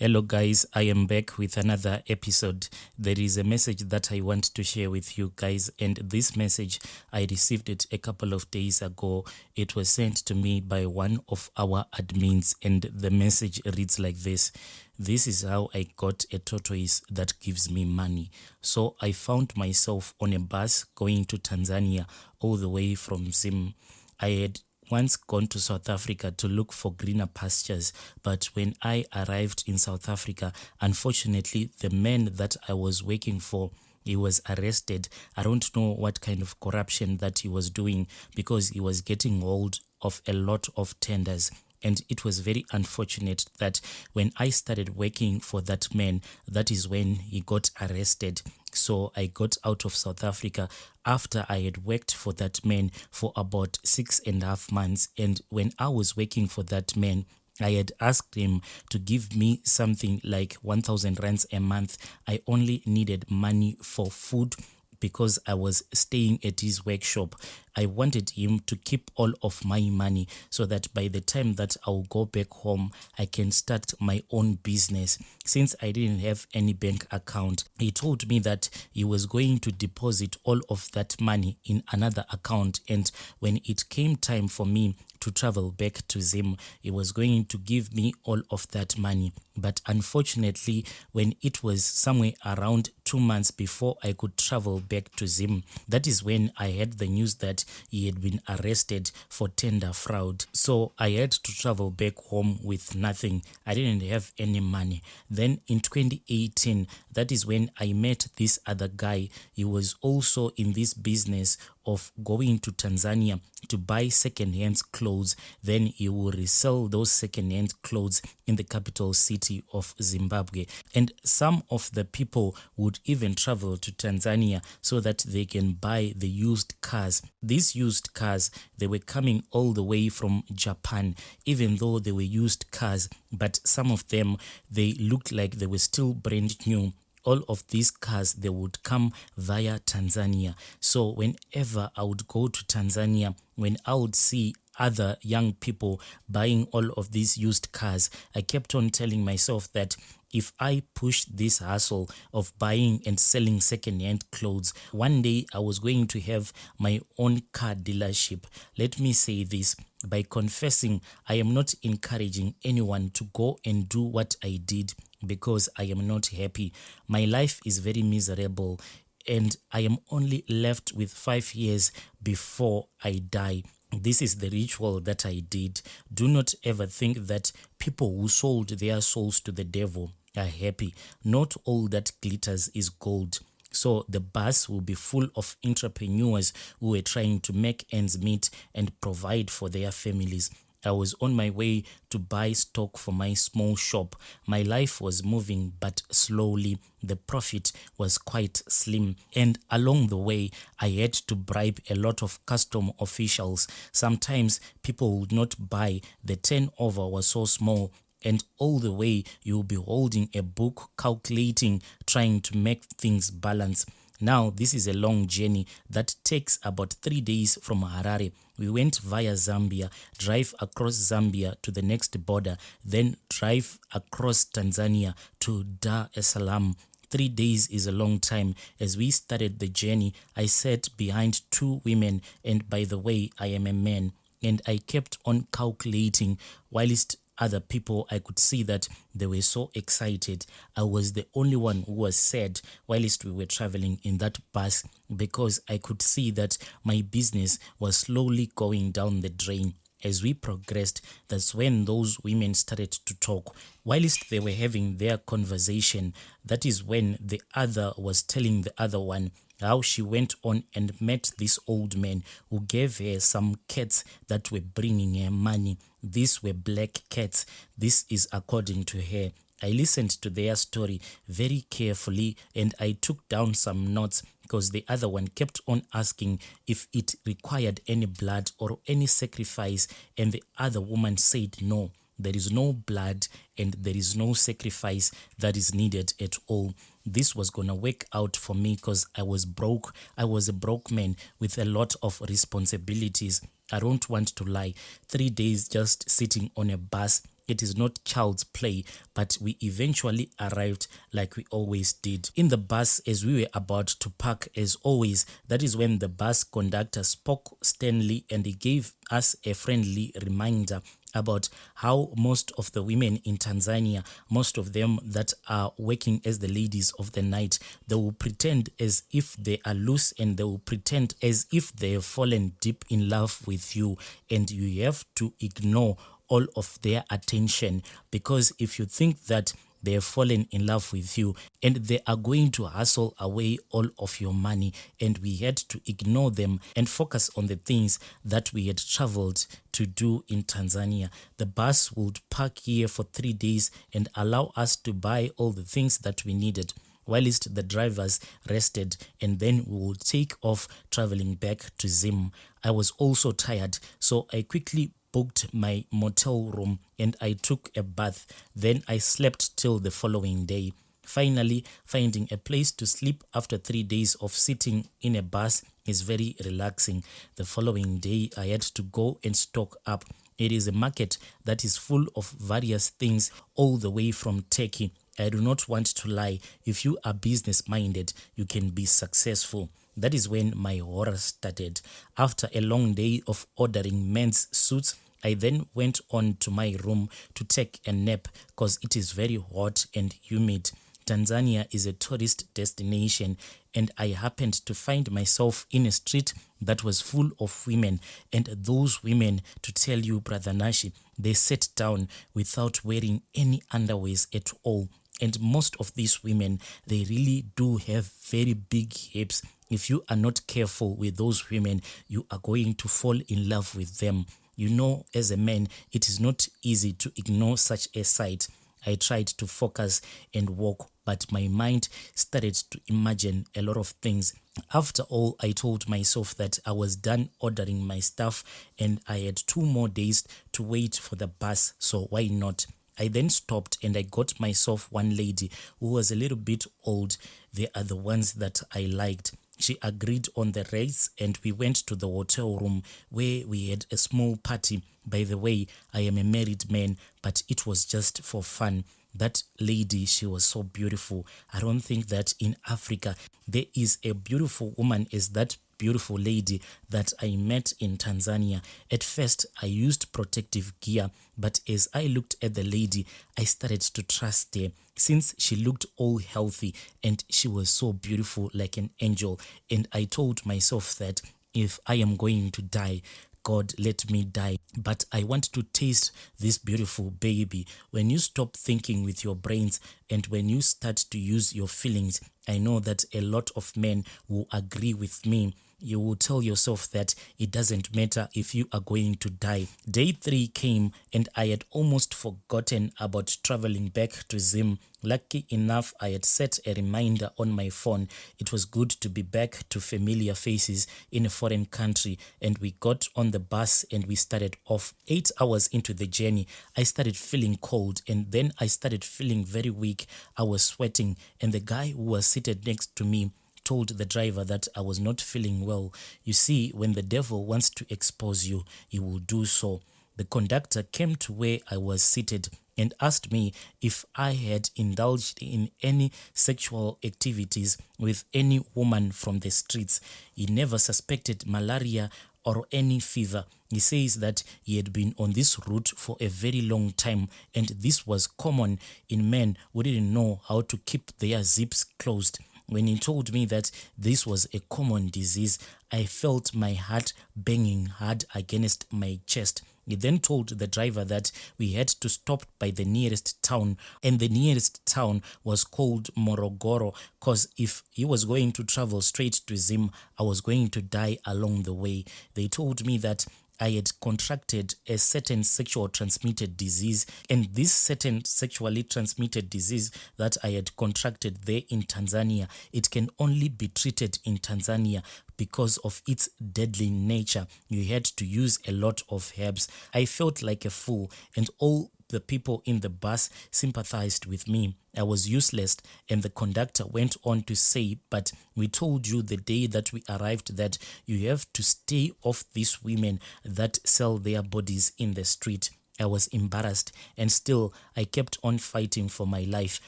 Hello guys, I am back with another episode. There is a message that I want to share with you guys, and this message I received it a couple of days ago. It was sent to me by one of our admins, and the message reads like this. This is how I got a tortoise that gives me money. So I found myself on a bus going to Tanzania all the way from Zim. I had once gone to South Africa to look for greener pastures, but when I arrived in South Africa, unfortunately, the man that I was working for, he was arrested. I don't know what kind of corruption that he was doing because he was getting hold of a lot of tenders. And it was very unfortunate that when I started working for that man, that is when he got arrested. So I got out of South Africa after I had worked for that man for about 6.5 months. And when I was working for that man, I had asked him to give me something like 1,000 rands a month. I only needed money for food because I was staying at his workshop. I wanted him to keep all of my money so that by the time that I'll go back home, I can start my own business. Since I didn't have any bank account, he told me that he was going to deposit all of that money in another account. And when it came time for me to travel back to Zim, he was going to give me all of that money. But unfortunately, when it was somewhere around 2 months before I could travel back to Zim, that is when I had the news that he had been arrested for tender fraud. So I had to travel back home with nothing. I didn't have any money. Then in 2018, that is when I met this other guy. He was also in this business of going to Tanzania to buy second-hand clothes. Then he will resell those second-hand clothes in the capital city of Zimbabwe. And some of the people would even travel to Tanzania so that they can buy the used cars. These used cars, they were coming all the way from Japan, even though they were used cars, but some of them, they looked like they were still brand new. All of these cars, they would come via Tanzania. So whenever I would go to Tanzania, when I would see other young people buying all of these used cars, I kept on telling myself that if I push this hustle of buying and selling second-hand clothes, one day I was going to have my own car dealership. Let me say this by confessing, I am not encouraging anyone to go and do what I did because I am not happy. My life is very miserable and I am only left with 5 years before I die. This is the ritual that I did. Do not ever think that people who sold their souls to the devil are happy. Not all that glitters is gold. So the bus will be full of entrepreneurs who are trying to make ends meet and provide for their families. I was on my way to buy stock for my small shop. My life was moving, but slowly. The profit was quite slim. And along the way, I had to bribe a lot of custom officials. Sometimes people would not buy. The turnover was so small. And all the way, you'll be holding a book, calculating, trying to make things balance. Now, this is a long journey that takes about 3 days from Harare. We went via Zambia, drive across Zambia to the next border, then drive across Tanzania to Dar es Salaam. 3 days is a long time. As we started the journey, I sat behind 2 women, and by the way, I am a man, and I kept on calculating whilst other people, I could see that they were so excited. I was the only one who was sad whilst we were traveling in that bus because I could see that my business was slowly going down the drain. As we progressed, that's when those women started to talk. Whilst they were having their conversation, that is when the other was telling the other one how she went on and met this old man who gave her some cats that were bringing her money. These were black cats. This is according to her. I listened to their story very carefully and I took down some notes because the other one kept on asking if it required any blood or any sacrifice, and the other woman said no. There is no blood and there is no sacrifice that is needed at all. This was going to work out for me because I was broke. I was a broke man with a lot of responsibilities. I don't want to lie. 3 days just sitting on a bus It is not child's play, but we eventually arrived like we always did. In the bus, as we were about to park, as always, that is when the bus conductor spoke sternly and he gave us a friendly reminder about how most of the women in Tanzania, most of them that are working as the ladies of the night, they will pretend as if they are loose and they will pretend as if they have fallen deep in love with you, and you have to ignore all of their attention, because if you think that they have fallen in love with you and they are going to hustle away all of your money, and we had to ignore them and focus on the things that we had traveled to do in Tanzania. The bus would park here for 3 days and allow us to buy all the things that we needed, whilst the drivers rested, and then we will take off traveling back to Zim. I was also tired, so I quickly booked my motel room and I took a bath. Then I slept till the following day. Finally, finding a place to sleep after 3 days of sitting in a bus is very relaxing. The following day, I had to go and stock up. It is a market that is full of various things, all the way from Turkey. I do not want to lie. If you are business-minded, you can be successful. That is when my horror started. After a long day of ordering men's suits, I then went on to my room to take a nap because it is very hot and humid. Tanzania is a tourist destination, and I happened to find myself in a street that was full of women, and those women, to tell you, Brother Nashi, they sat down without wearing any underwears at all. And most of these women, they really do have very big hips. If you are not careful with those women, you are going to fall in love with them. You know, as a man, it is not easy to ignore such a sight. I tried to focus and walk, but my mind started to imagine a lot of things. After all, I told myself that I was done ordering my stuff and I had 2 more days to wait for the bus, so why not? I then stopped and I got myself one lady who was a little bit old. They are the ones that I liked. She agreed on the rates and we went to the hotel room where we had a small party. By the way, I am a married man, but it was just for fun. That lady, she was so beautiful. I don't think that in Africa there is a beautiful woman as that beautiful lady that I met in Tanzania. At first, I used protective gear, but as I looked at the lady, I started to trust her, since she looked all healthy and she was so beautiful like an angel. And I told myself that if I am going to die, God, let me die, but I want to taste this beautiful baby. When you stop thinking with your brains and when you start to use your feelings, I know that a lot of men will agree with me. You will tell yourself that it doesn't matter if you are going to die. Day 3 came and I had almost forgotten about traveling back to Zim. Lucky enough, I had set a reminder on my phone. It was good to be back to familiar faces in a foreign country, and we got on the bus and we started off. 8 hours into the journey, I started feeling cold and then I started feeling very weak. I was sweating, and the guy who was seated next to me told the driver that I was not feeling well. You see, when the devil wants to expose you, he will do so. The conductor came to where I was seated and asked me if I had indulged in any sexual activities with any woman from the streets. He never suspected malaria or any fever. He says that he had been on this route for a very long time, and this was common in men who didn't know how to keep their zips closed. When he told me that this was a common disease, I felt my heart banging hard against my chest. He then told the driver that we had to stop by the nearest town, and the nearest town was called Morogoro, because if he was going to travel straight to Zim, I was going to die along the way. They told me that I had contracted a certain sexual transmitted disease, and this certain sexually transmitted disease that I had contracted there in Tanzania, it can only be treated in Tanzania because of its deadly nature. You had to use a lot of herbs. I felt like a fool, and all the people in the bus sympathized with me. I was useless, and the conductor went on to say, but we told you the day that we arrived that you have to stay off these women that sell their bodies in the street. I was embarrassed, and still I kept on fighting for my life.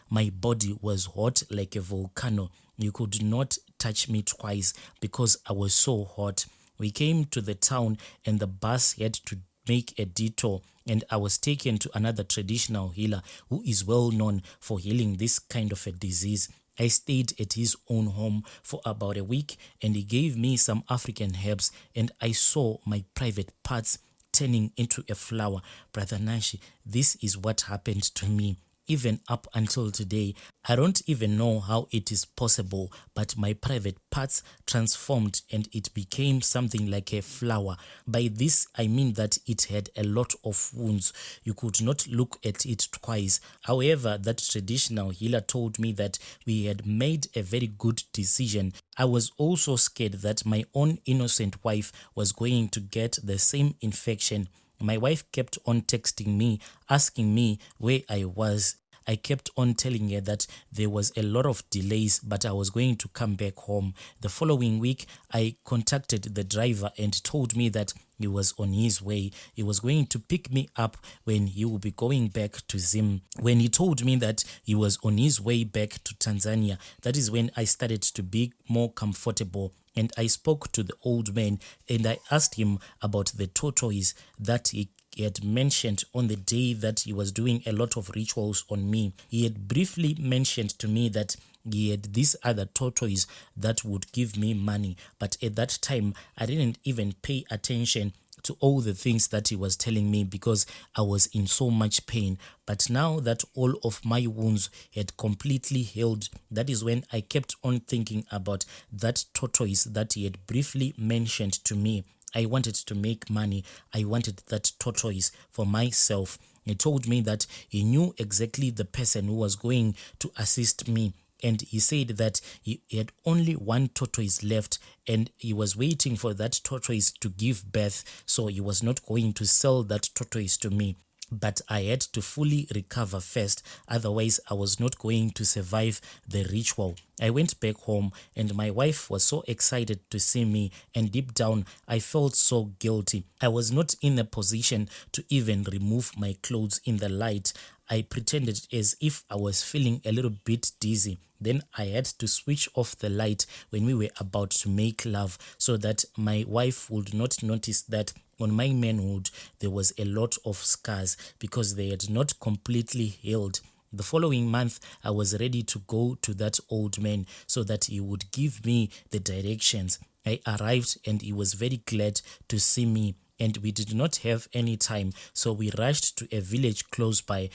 My body was hot like a volcano. You could not touch me twice because I was so hot. We came to the town and the bus had to make a detour, and I was taken to another traditional healer who is well known for healing this kind of a disease. I stayed at his own home for about a week, and he gave me some African herbs, and I saw my private parts turning into a flower. Brother Nashi, this is what happened to me. Even up until today, I don't even know how it is possible, but my private parts transformed and it became something like a flower. By this, I mean that it had a lot of wounds. You could not look at it twice. However, that traditional healer told me that we had made a very good decision. I was also scared that my own innocent wife was going to get the same infection. My wife kept on texting me, asking me where I was. I kept on telling her that there was a lot of delays, but I was going to come back home. The following week, I contacted the driver and told me that he was on his way. He was going to pick me up when he will be going back to Zim. When he told me that he was on his way back to Tanzania, that is when I started to be more comfortable. And I spoke to the old man and I asked him about the tortoise that he had mentioned on the day that he was doing a lot of rituals on me. He had briefly mentioned to me that he had this other tortoise that would give me money. But at that time, I didn't even pay attention to all the things that he was telling me because I was in so much pain. But now that all of my wounds had completely healed, that is when I kept on thinking about that tortoise that he had briefly mentioned to me. I wanted to make money. I wanted that tortoise for myself. He told me that he knew exactly the person who was going to assist me. And he said that he had only one tortoise left and he was waiting for that tortoise to give birth. So he was not going to sell that tortoise to me. But I had to fully recover first, otherwise I was not going to survive the ritual. I went back home and my wife was so excited to see me, and deep down I felt so guilty. I was not in a position to even remove my clothes in the light. I pretended as if I was feeling a little bit dizzy. Then I had to switch off the light when we were about to make love so that my wife would not notice that on my manhood there was a lot of scars because they had not completely healed. The following month, I was ready to go to that old man so that he would give me the directions. I arrived and he was very glad to see me, and we did not have any time, so we rushed to a village close by.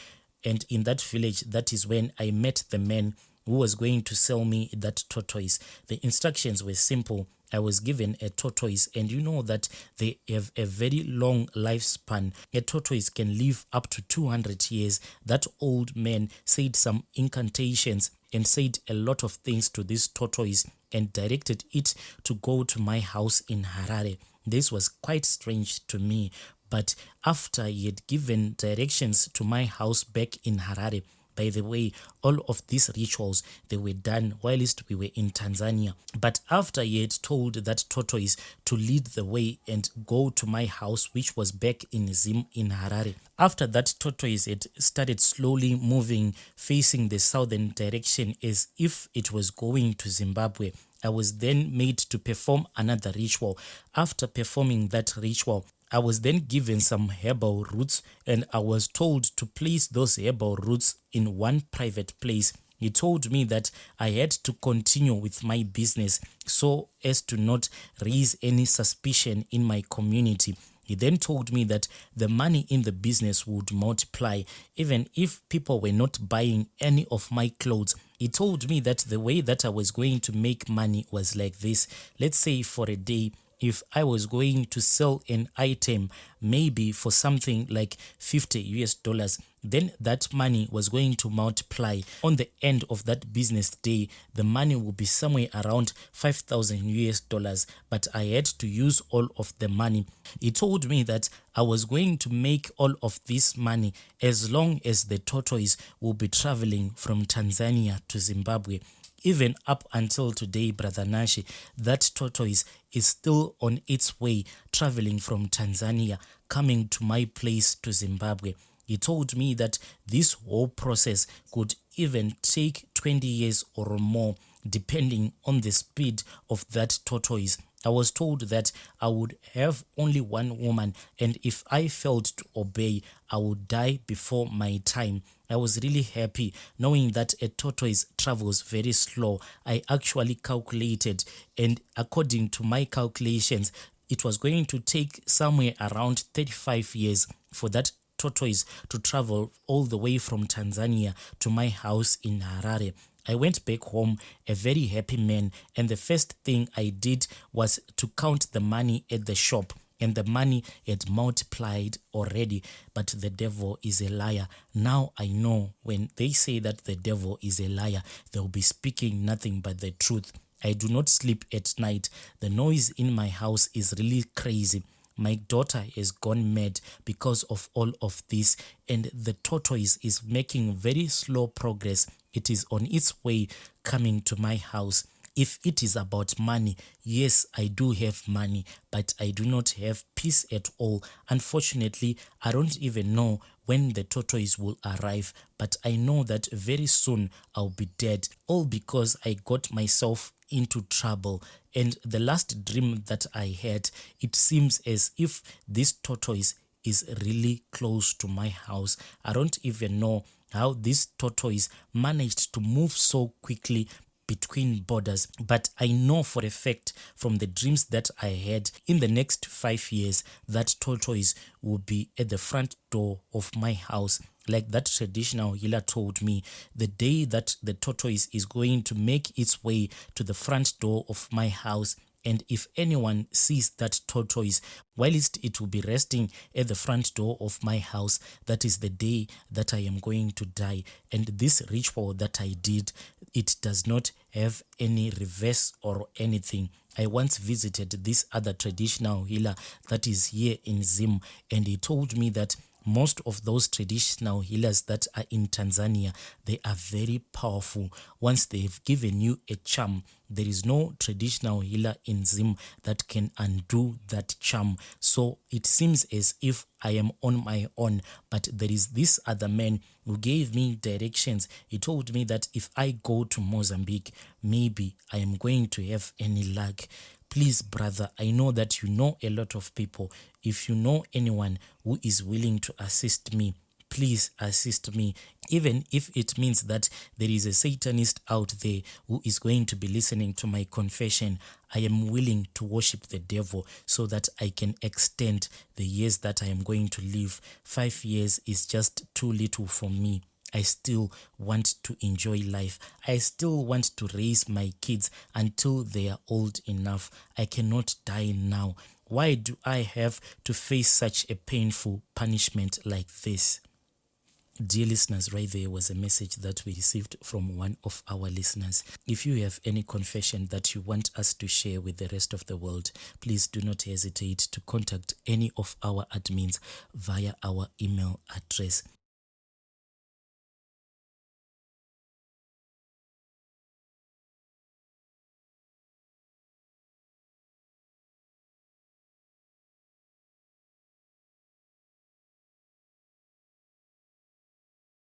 And in that village, that is when I met the man who was going to sell me that tortoise. The instructions were simple. I was given a tortoise, and you know that they have a very long lifespan. A tortoise can live up to 200 years. That old man said some incantations and said a lot of things to this tortoise and directed it to go to my house in Harare. This was quite strange to me, but after he had given directions to my house back in Harare, by the way, all of these rituals, they were done whilst we were in Tanzania. But after he had told that tortoise to lead the way and go to my house, which was back in Zim in Harare. After that tortoise had started slowly moving, facing the southern direction as if it was going to Zimbabwe, I was then made to perform another ritual. After performing that ritual, I was then given some herbal roots and I was told to place those herbal roots in one private place. He told me that I had to continue with my business so as to not raise any suspicion in my community. He then told me that the money in the business would multiply even if people were not buying any of my clothes. He told me that the way that I was going to make money was like this. Let's say for a day, if I was going to sell an item, maybe for something like $50, then that money was going to multiply. On the end of that business day, the money will be somewhere around $5,000, but I had to use all of the money. He told me that I was going to make all of this money as long as the tortoise will be traveling from Tanzania to Zimbabwe. Even up until today, Brother Nashi, that tortoise is still on its way traveling from Tanzania coming to my place to Zimbabwe. He told me that this whole process could even take 20 years or more, depending on the speed of that tortoise. I was told that I would have only one woman, and if I failed to obey, I would die before my time. I was really happy knowing that a tortoise travels very slow. I actually calculated, and according to my calculations, it was going to take somewhere around 35 years for that tortoise to travel all the way from Tanzania to my house in Harare. I went back home a very happy man, and the first thing I did was to count the money at the shop, and the money had multiplied already. But the devil is a liar. Now I know when they say that the devil is a liar, they'll be speaking nothing but the truth. I do not sleep at night. The noise in my house is really crazy. My daughter has gone mad because of all of this, and the tortoise is making very slow progress. It is on its way coming to my house. If it is about money, yes, I do have money, but I do not have peace at all. Unfortunately, I don't even know when the tortoise will arrive, but I know that very soon I'll be dead, all because I got myself into trouble. And the last dream that I had, it seems as if this tortoise is really close to my house. I don't even know how this tortoise managed to move so quickly between borders, but I know for a fact from the dreams that I had, in the next 5 years that tortoise will be at the front door of my house. Like that traditional healer told me, the day that the tortoise is going to make its way to the front door of my house, and if anyone sees that tortoise whilst it will be resting at the front door of my house, that is the day that I am going to die. And this ritual that I did, it does not have any reverse or anything. I once visited this other traditional healer that is here in Zim, and he told me that most of those traditional healers that are in Tanzania, they are very powerful. Once they've given you a charm, there is no traditional healer in Zim that can undo that charm. So it seems as if I am on my own, but there is this other man who gave me directions. He told me that if I go to Mozambique, maybe I am going to have any luck. Please, brother, I know that you know a lot of people. If you know anyone who is willing to assist me, please assist me. Even if it means that there is a Satanist out there who is going to be listening to my confession, I am willing to worship the devil so that I can extend the years that I am going to live. 5 years is just too little for me. I still want to enjoy life. I still want to raise my kids until they are old enough. I cannot die now. Why do I have to face such a painful punishment like this? Dear listeners, right there was a message that we received from one of our listeners. If you have any confession that you want us to share with the rest of the world, please do not hesitate to contact any of our admins via our email address.